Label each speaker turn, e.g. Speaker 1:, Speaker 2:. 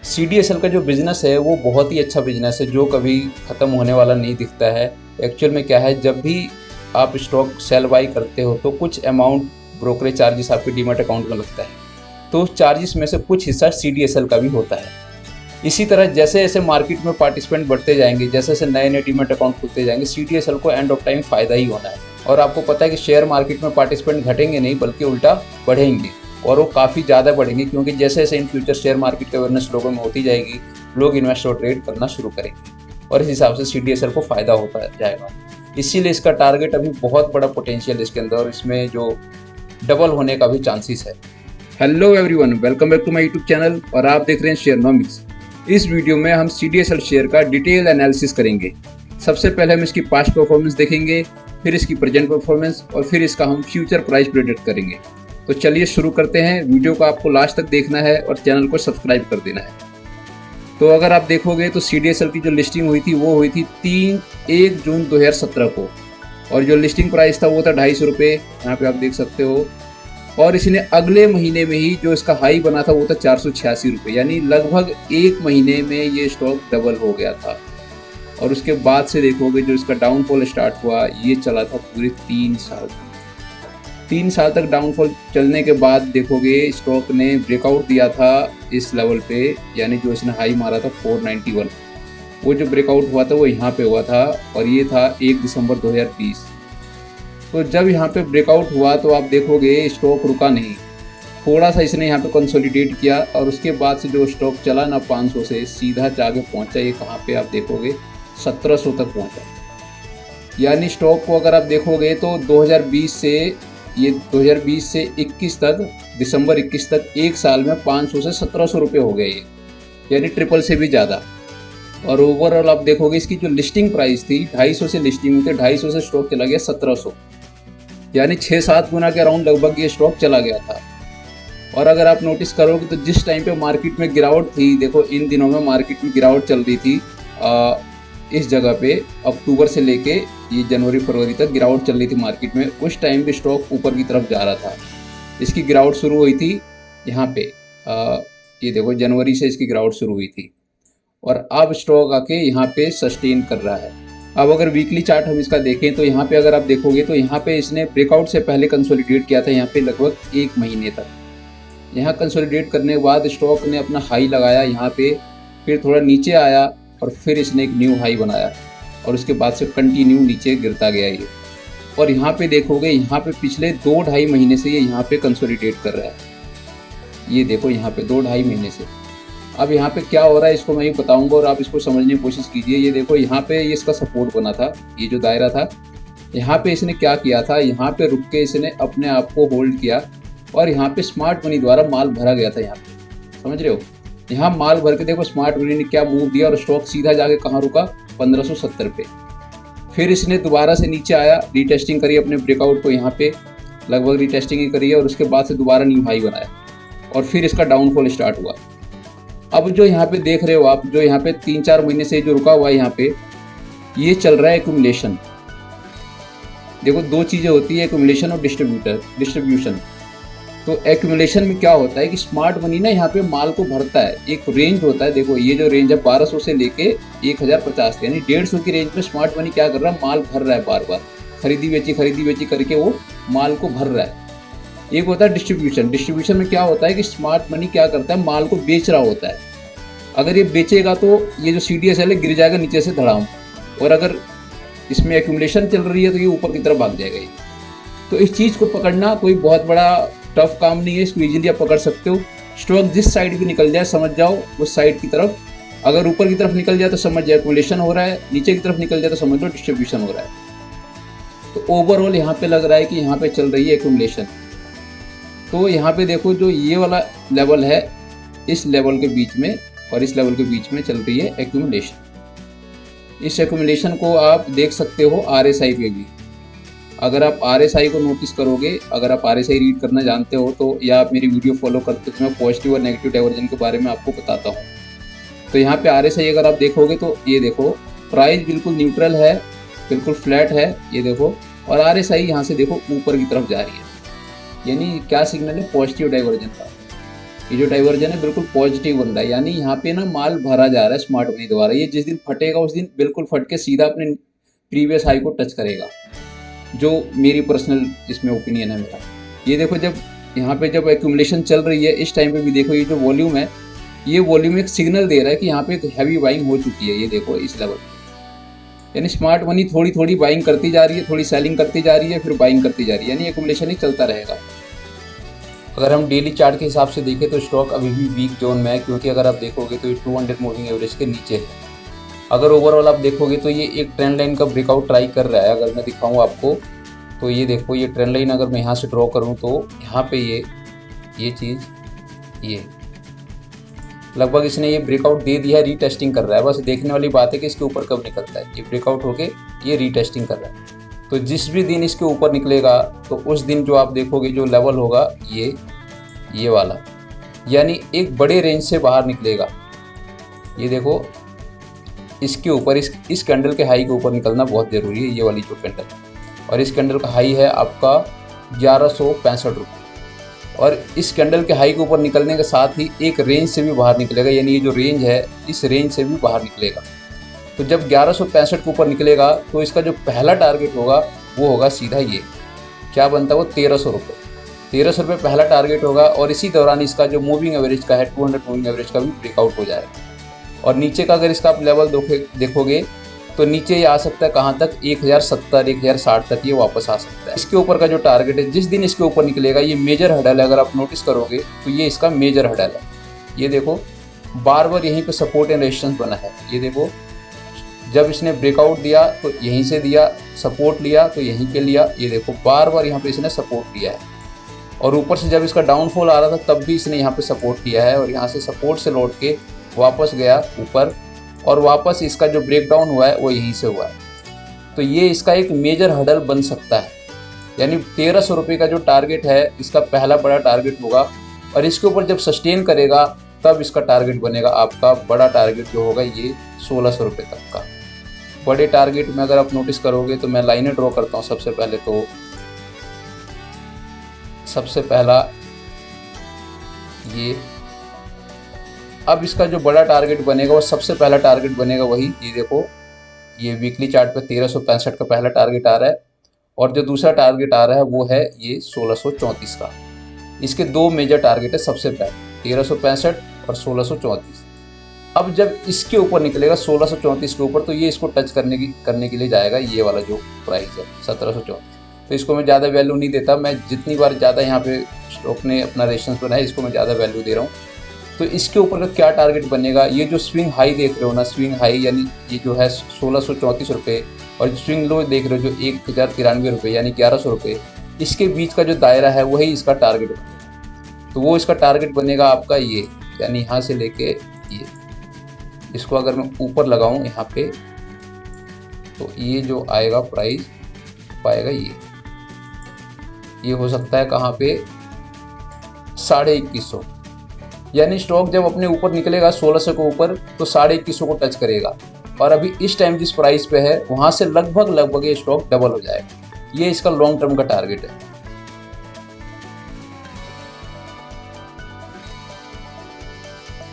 Speaker 1: CDSL का जो business है वो बहुत ही अच्छा बिज़नेस है जो कभी ख़त्म होने वाला नहीं दिखता है। एक्चुअल में क्या है, जब भी आप स्टॉक सेल बाई करते हो तो कुछ अमाउंट ब्रोकरेज चार्जेस आपके डीमैट अकाउंट में लगता है, तो उस चार्जेस में से कुछ हिस्सा सीडीएसएल का भी होता है। इसी तरह जैसे जैसे मार्केट में पार्टिसिपेंट बढ़ते जाएंगे, जैसे जैसे नए नए डीमैट अकाउंट खुलते जाएंगे, सीडीएसएल को एंड ऑफ टाइम फ़ायदा ही होना है। और आपको पता है कि शेयर मार्केट में पार्टिसिपेंट घटेंगे नहीं बल्कि उल्टा बढ़ेंगे, और वो काफ़ी ज़्यादा बढ़ेंगे, क्योंकि जैसे जैसे इन फ्यूचर शेयर मार्केट की अवेयरनेस लोगों में होती जाएगी, लोग इन्वेस्ट और ट्रेड करना शुरू करेंगे और इस हिसाब से सीडीएसएल को फ़ायदा होता जाएगा। इसीलिए इसका टारगेट अभी बहुत बड़ा पोटेंशियल इसके अंदर, और इसमें जो डबल होने का भी चांसेस है। Hello everyone, welcome back to my YouTube channel और आप देख रहे हैं शेयरनॉमिक्स। इस वीडियो में हम सीडीएसएल शेयर का डिटेल एनालिसिस करेंगे। सबसे पहले हम इसकी पास्ट परफॉर्मेंस देखेंगे, फिर इसकी प्रेजेंट परफॉर्मेंस और फिर इसका हम फ्यूचर प्राइस प्रेडिक्ट करेंगे। तो चलिए शुरू करते हैं। वीडियो को आपको लास्ट तक देखना है और चैनल को सब्सक्राइब कर देना है। तो अगर आप देखोगे तो सीडीएसएल की जो लिस्टिंग हुई थी वो हुई थी 1 जून 2017 को, और जो लिस्टिंग प्राइस था वो था 250 रुपये, यहाँ पे आप देख सकते हो। और इसने अगले महीने में ही जो इसका हाई बना था वो था 486 रुपये, यानी लगभग 1 महीने में ये स्टॉक डबल हो गया था। और उसके बाद से देखोगे जो इसका डाउनफॉल स्टार्ट हुआ, ये चला था पूरे 3 साल। 3 साल तक डाउनफॉल चलने के बाद देखोगे स्टॉक ने ब्रेकआउट दिया था इस लेवल पे, यानी जो इसने हाई मारा था 491, वो जो ब्रेकआउट हुआ था वो यहाँ पे हुआ था, और ये था 1 दिसंबर 2020। तो जब यहाँ पे ब्रेकआउट हुआ तो आप देखोगे स्टॉक रुका नहीं, थोड़ा सा इसने यहाँ पे कंसोलिडेट किया, और उसके बाद से जो स्टॉक चला ना 500 से सीधा जाके पहुँचा ये कहाँ पे, आप देखोगे 1700 तक पहुँचा। यानी स्टॉक को अगर आप देखोगे तो 2020 से 21 तक, दिसंबर 21 तक, 1 साल में 500 से 1700 रुपये हो गए ये, यानी ट्रिपल से भी ज़्यादा। और ओवरऑल आप देखोगे इसकी जो लिस्टिंग प्राइस थी 250 से लिस्टिंग हुई थी, 250 से स्टॉक चला गया 1700, यानी 6-7 गुना के अराउंड लगभग ये स्टॉक चला गया था। और अगर आप नोटिस करोगे तो जिस टाइम पे मार्केट में गिरावट थी, देखो इन दिनों में मार्केट में गिरावट चल रही थी, इस जगह पे अक्टूबर से लेके ये जनवरी फरवरी तक गिरावट चल रही थी मार्केट में। उस टाइम पे स्टॉक ऊपर की तरफ जा रहा था। इसकी गिरावट शुरू हुई थी यहाँ पे, ये देखो जनवरी से इसकी गिरावट शुरू हुई थी, और अब स्टॉक आके यहाँ पे सस्टेन कर रहा है। अब अगर वीकली चार्ट हम इसका देखें तो यहाँ पे अगर आप देखोगे तो यहाँ पे इसने ब्रेकआउट से पहले कंसोलिडेट किया था यहाँ पे लगभग 1 महीने तक। यहाँ कंसोलिडेट करने के बाद स्टॉक ने अपना हाई लगाया यहाँ पे, फिर थोड़ा नीचे आया और फिर इसने एक न्यू हाई बनाया, और उसके बाद से कंटिन्यू नीचे गिरता गया ये। और यहाँ पे देखोगे यहाँ पे पिछले 2-2.5 महीने से ये यहाँ पे कंसोलिडेट कर रहा है। ये देखो यहाँ पे 2-2.5 महीने से। अब यहाँ पे क्या हो रहा है इसको मैं ये बताऊंगा और आप इसको समझने की कोशिश कीजिए। ये देखो यहाँ पे ये इसका सपोर्ट बना था, ये जो दायरा था, यहाँ पे इसने क्या किया था, यहाँ पे रुक के इसने अपने आप को होल्ड किया, और यहाँ पे स्मार्ट मनी द्वारा माल भरा गया था यहाँ पे, समझ रहे हो। यहाँ माल भर के देखो स्मार्ट मनी ने क्या मूव दिया, और स्टॉक सीधा जाके कहाँ रुका, 1570 पे। फिर इसने दोबारा से नीचे आया, रीटेस्टिंग करी अपने ब्रेकआउट को, यहाँ पे लगभग रीटेस्टिंग ही करी है, और उसके बाद से दोबारा न्यू हाई बनाया, और फिर इसका डाउनफॉल स्टार्ट हुआ। अब जो यहाँ पे देख रहे हो आप, जो यहाँ पे 3-4 महीने से जो रुका हुआ है यहाँ पे, ये चल रहा है एक्यूमुलेशन। देखो 2 चीज़ें होती है, एक्यूमुलेशन और डिस्ट्रीब्यूशन। तो एक्यूमुलेशन में क्या होता है कि स्मार्ट मनी ना यहाँ पे माल को भरता है, एक रेंज होता है। देखो ये जो रेंज है 1200 से लेके 1050, यानी 150 की रेंज में स्मार्ट मनी क्या कर रहा है, माल भर रहा है, बार बार खरीदी बेची करके वो माल को भर रहा है। एक होता है डिस्ट्रीब्यूशन। डिस्ट्रीब्यूशन में क्या होता है कि स्मार्ट मनी क्या करता है, माल को बेच रहा होता है। अगर ये बेचेगा तो ये जो सीडीएसएल है गिर जाएगा नीचे से धड़ाम, और अगर इसमें एक्यूमुलेशन चल रही है तो ये ऊपर की तरफ भाग जाएगा ये। तो इस चीज़ को पकड़ना कोई बहुत बड़ा टफ काम नहीं है, इसको ईजिली आप पकड़ सकते हो। स्टॉक जिस साइड भी निकल जाए समझ जाओ उस साइड की तरफ, अगर ऊपर की तरफ निकल जाए तो समझ जाए एक्यूमुलेशन हो रहा है, नीचे की तरफ निकल जाए तो समझ लो डिस्ट्रीब्यूशन हो रहा है। तो ओवरऑल यहाँ पे लग रहा है कि यहाँ पे चल रही है एक्यूमुलेशन। तो यहाँ पे देखो जो ये वाला लेवल है, इस लेवल के बीच में और इस लेवल के बीच में चल रही है एक्यूमुलेशन। इस एक्यूमुलेशन को आप देख सकते हो आरएसआई पे भी। अगर आप आरएसआई को नोटिस करोगे, अगर आप आरएसआई रीड करना जानते हो तो, या आप मेरी वीडियो फॉलो करते हो तो मैं पॉजिटिव और नेगेटिव डाइवर्जन के बारे में आपको बताता हूँ। तो यहाँ पे आरएसआई अगर आप देखोगे तो ये देखो प्राइस बिल्कुल न्यूट्रल है, बिल्कुल फ्लैट है, ये देखो। और आरएसआई यहाँ से देखो ऊपर की तरफ जा रही है, यानी क्या सिग्नल है, पॉजिटिव डाइवर्जन का। ये जो डाइवर्जन है बिल्कुल पॉजिटिव बन रहा है, यानी यहाँ पे ना माल भरा जा रहा है स्मार्ट मनी द्वारा। ये जिस दिन फटेगा उस दिन बिल्कुल फट के सीधा अपने प्रीवियस हाई को टच करेगा, जो मेरी पर्सनल इसमें ओपिनियन है मेरा। ये देखो जब यहाँ पे जब एक्यूमुलेशन चल रही है इस टाइम पे भी देखो, ये जो वॉल्यूम है, ये वॉल्यूम एक सिग्नल दे रहा है कि यहाँ पे एक हैवी बाइंग हो चुकी है। ये देखो इस लेवल पे, यानी स्मार्ट मनी थोड़ी थोड़ी बाइंग करती जा रही है, थोड़ी सेलिंग करती जा रही है, फिर बाइंग करती जा रही है, यानी एक्यूमुलेशन ही चलता रहेगा। अगर हम डेली चार्ट के हिसाब से देखें तो स्टॉक अभी भी वीक जोन में है, क्योंकि अगर आप देखोगे तो ये 200 मूविंग एवरेज के नीचे है। अगर ओवरऑल आप देखोगे तो ये एक ट्रेंड लाइन का ब्रेकआउट ट्राई कर रहा है। अगर मैं दिखाऊँ आपको तो ये देखो, ये ट्रेंड लाइन अगर मैं यहाँ से ड्रॉ करूँ तो यहाँ पे ये चीज़ ये लगभग इसने ये ब्रेकआउट दे दिया है, रीटेस्टिंग कर रहा है। बस देखने वाली बात है कि इसके ऊपर कब निकलता है। ये ब्रेकआउट होके ये रीटेस्टिंग कर रहा है, तो जिस भी दिन इसके ऊपर निकलेगा तो उस दिन जो आप देखोगे जो लेवल होगा ये वाला, यानी एक बड़े रेंज से बाहर निकलेगा। ये देखो इसके ऊपर इस कैंडल के हाई के ऊपर निकलना बहुत ज़रूरी है, ये वाली जो कैंडल, और इस कैंडल का हाई है आपका 1165 रुपये, और इस कैंडल के हाई के ऊपर निकलने के साथ ही एक रेंज से भी बाहर निकलेगा, यानी ये जो रेंज है इस रेंज से भी बाहर निकलेगा। तो जब 1165 के ऊपर निकलेगा तो इसका जो पहला टारगेट होगा वो होगा सीधा ये, क्या बनता है वो 1300 रुपये। 1300 रुपये पहला टारगेट होगा, और इसी दौरान इसका जो मूविंग एवरेज का है 200 मूविंग एवरेज का भी ब्रेकआउट हो जाएगा। और नीचे का अगर इसका आप लेवल देखोगे तो नीचे ये आ सकता है कहाँ तक, 1070 1060 तक ये वापस आ सकता है। इसके ऊपर का जो टारगेट है जिस दिन इसके ऊपर निकलेगा, ये मेजर हडल है। अगर आप नोटिस करोगे तो ये इसका मेजर हडल है। ये देखो बार बार यहीं पे सपोर्ट एंड रेजिस्टेंस बना है। ये देखो जब इसने ब्रेकआउट दिया तो यहीं से दिया, सपोर्ट लिया तो यहीं पे लिया। ये देखो बार बार यहाँ पे इसने सपोर्ट लिया है, और ऊपर से जब इसका डाउनफॉल आ रहा था तब भी इसने यहाँ पे सपोर्ट लिया है, और यहाँ से सपोर्ट से लौट के वापस गया ऊपर, और वापस इसका जो ब्रेकडाउन हुआ है वो यहीं से हुआ है। तो ये इसका एक मेजर हडल बन सकता है, यानी 1300 रुपये का जो टारगेट है इसका पहला बड़ा टारगेट होगा, और इसके ऊपर जब सस्टेन करेगा तब इसका टारगेट बनेगा आपका बड़ा टारगेट जो होगा ये 1600 रुपये तक का। बड़े टारगेट में अगर आप नोटिस करोगे तो मैं लाइनें ड्रॉ करता हूँ। सबसे पहले तो सबसे पहला ये, अब इसका जो बड़ा टारगेट बनेगा और सबसे पहला टारगेट बनेगा वही, ये देखो ये वीकली चार्ट पे 1365 का पहला टारगेट आ रहा है, और जो दूसरा टारगेट आ रहा है वो है ये 1634 का। इसके दो मेजर टारगेट है, सबसे पहले 1365 और 1634। अब जब इसके ऊपर निकलेगा 1634 के ऊपर तो ये इसको टच करने के लिए जाएगा, ये वाला जो प्राइस है 1734। तो इसको मैं ज़्यादा वैल्यू नहीं देता, मैं जितनी बार ज़्यादा यहाँ पे स्टॉक ने अपना रेजिस्टेंस बनाया इसको मैं ज़्यादा वैल्यू दे रहा हूँ। तो इसके ऊपर का क्या टारगेट बनेगा, ये जो स्विंग हाई देख रहे हो ना, स्विंग हाई यानी ये जो है 1634 रुपये, और जो स्विंग लो देख रहे हो जो 1093 रुपये यानी 1100 रुपये, इसके बीच का जो दायरा है वही इसका टारगेट बनेगा। तो वो इसका टारगेट बनेगा आपका ये, यानी यहाँ से लेके ये, इसको अगर मैं ऊपर लगाऊँ यहाँ पे तो ये जो आएगा प्राइस पाएगा ये हो सकता है कहाँ पे 2150, यानी स्टॉक जब अपने ऊपर निकलेगा 1600 के ऊपर तो 2150 को टच करेगा, और अभी इस टाइम जिस प्राइस पे है वहाँ से लगभग ये स्टॉक डबल हो जाएगा। ये इसका लॉन्ग टर्म का टारगेट है।